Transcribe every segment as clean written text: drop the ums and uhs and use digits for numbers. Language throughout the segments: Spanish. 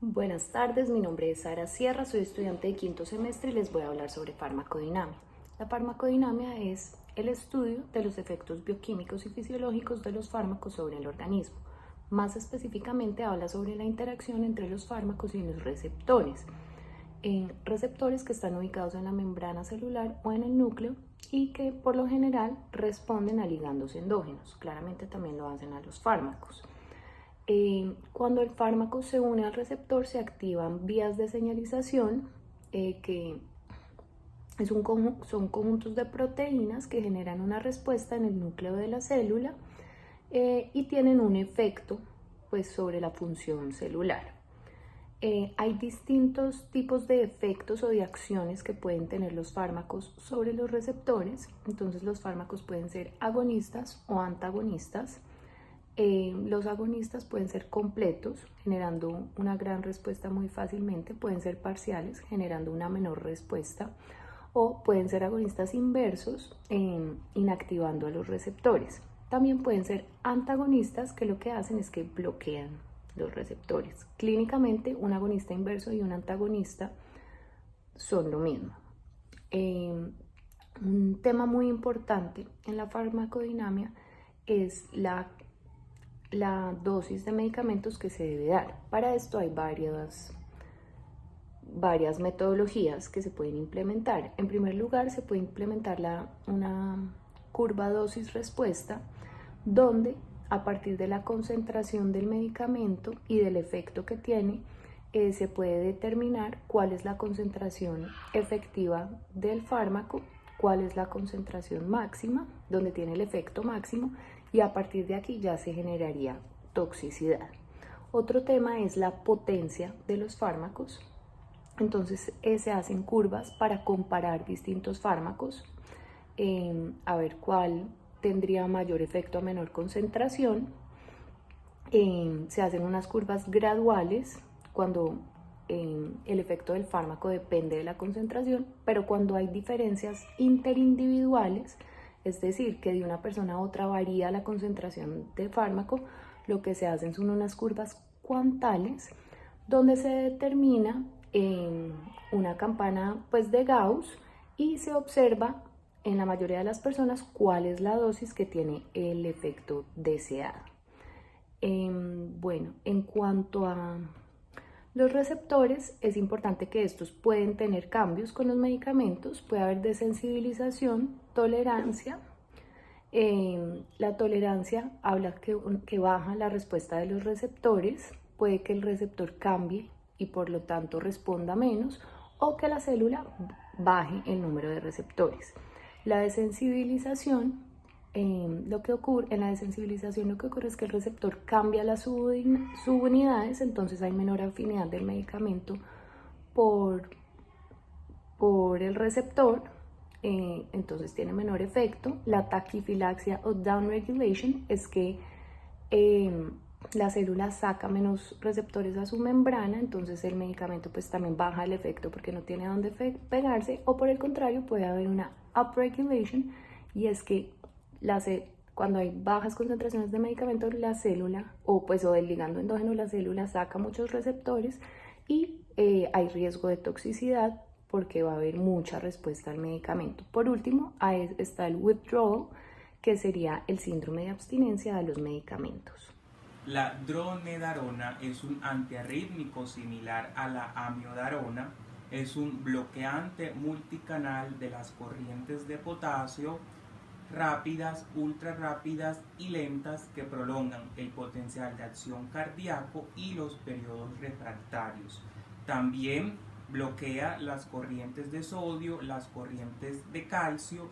Buenas tardes, mi nombre es Sara Sierra, soy estudiante de quinto semestre y les voy a hablar sobre farmacodinamia. La farmacodinamia es el estudio de los efectos bioquímicos y fisiológicos de los fármacos sobre el organismo. Más específicamente habla sobre la interacción entre los fármacos y los receptores. Receptores que están ubicados en la membrana celular o en el núcleo y que por lo general responden a ligandos endógenos. Claramente también lo hacen a los fármacos. Cuando el fármaco se une al receptor se activan vías de señalización que son conjuntos de proteínas que generan una respuesta en el núcleo de la célula y tienen un efecto pues, sobre la función celular. Hay distintos tipos de efectos o de acciones que pueden tener los fármacos sobre los receptores. Entonces los fármacos pueden ser agonistas o antagonistas. Los agonistas pueden ser completos, generando una gran respuesta muy fácilmente, pueden ser parciales, generando una menor respuesta, o pueden ser agonistas inversos, inactivando a los receptores. También pueden ser antagonistas, que lo que hacen es que bloquean los receptores. Clínicamente, un agonista inverso y un antagonista son lo mismo. Un tema muy importante en la farmacodinamia es la dosis de medicamentos que se debe dar. Para esto hay varias metodologías que se pueden implementar. En primer lugar, se puede implementar una curva dosis-respuesta, donde a partir de la concentración del medicamento y del efecto que tiene, se puede determinar cuál es la concentración efectiva del fármaco, cuál es la concentración máxima, donde tiene el efecto máximo, y a partir de aquí ya se generaría toxicidad. Otro tema es la potencia de los fármacos. Entonces se hacen curvas para comparar distintos fármacos, a ver cuál tendría mayor efecto a menor concentración. Se hacen unas curvas graduales cuando el efecto del fármaco depende de la concentración, pero cuando hay diferencias interindividuales, es decir, que de una persona a otra varía la concentración de fármaco, lo que se hacen son unas curvas cuantales donde se determina una campana pues, de Gauss y se observa en la mayoría de las personas cuál es la dosis que tiene el efecto deseado. Bueno, en cuanto a los receptores, es importante que estos pueden tener cambios con los medicamentos, puede haber desensibilización, tolerancia. La tolerancia habla que baja la respuesta de los receptores, puede que el receptor cambie y por lo tanto responda menos, o que la célula baje el número de receptores. La desensibilización, en la desensibilización lo que ocurre es que el receptor cambia las subunidades, entonces hay menor afinidad del medicamento por el receptor, entonces tiene menor efecto. La taquifilaxia o downregulation es que la célula saca menos receptores a su membrana, entonces el medicamento pues también baja el efecto porque no tiene dónde pegarse, o por el contrario puede haber una upregulation, y es que cuando hay bajas concentraciones de medicamento, la célula o el ligando endógeno, la célula saca muchos receptores y hay riesgo de toxicidad porque va a haber mucha respuesta al medicamento. Por último, está el withdrawal, que sería el síndrome de abstinencia de los medicamentos. La dronedarona es un antiarrítmico similar a la amiodarona. Es un bloqueante multicanal de las corrientes de potasio rápidas, ultra rápidas y lentas que prolongan el potencial de acción cardíaco y los periodos refractarios. También bloquea las corrientes de sodio, las corrientes de calcio,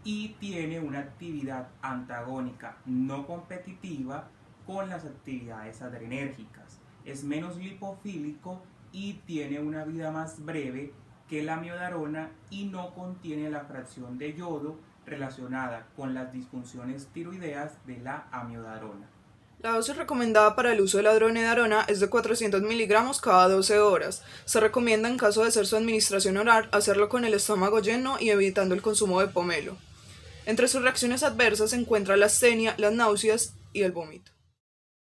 y tiene una actividad antagónica no competitiva con las actividades adrenérgicas. Es menos lipofílico y tiene una vida más breve que la amiodarona y no contiene la fracción de yodo relacionada con las disfunciones tiroideas de la amiodarona. La dosis recomendada para el uso de la dronedarona es de 400 miligramos cada 12 horas. Se recomienda, en caso de ser su administración oral, hacerlo con el estómago lleno y evitando el consumo de pomelo. Entre sus reacciones adversas se encuentra la astenia, las náuseas y el vómito.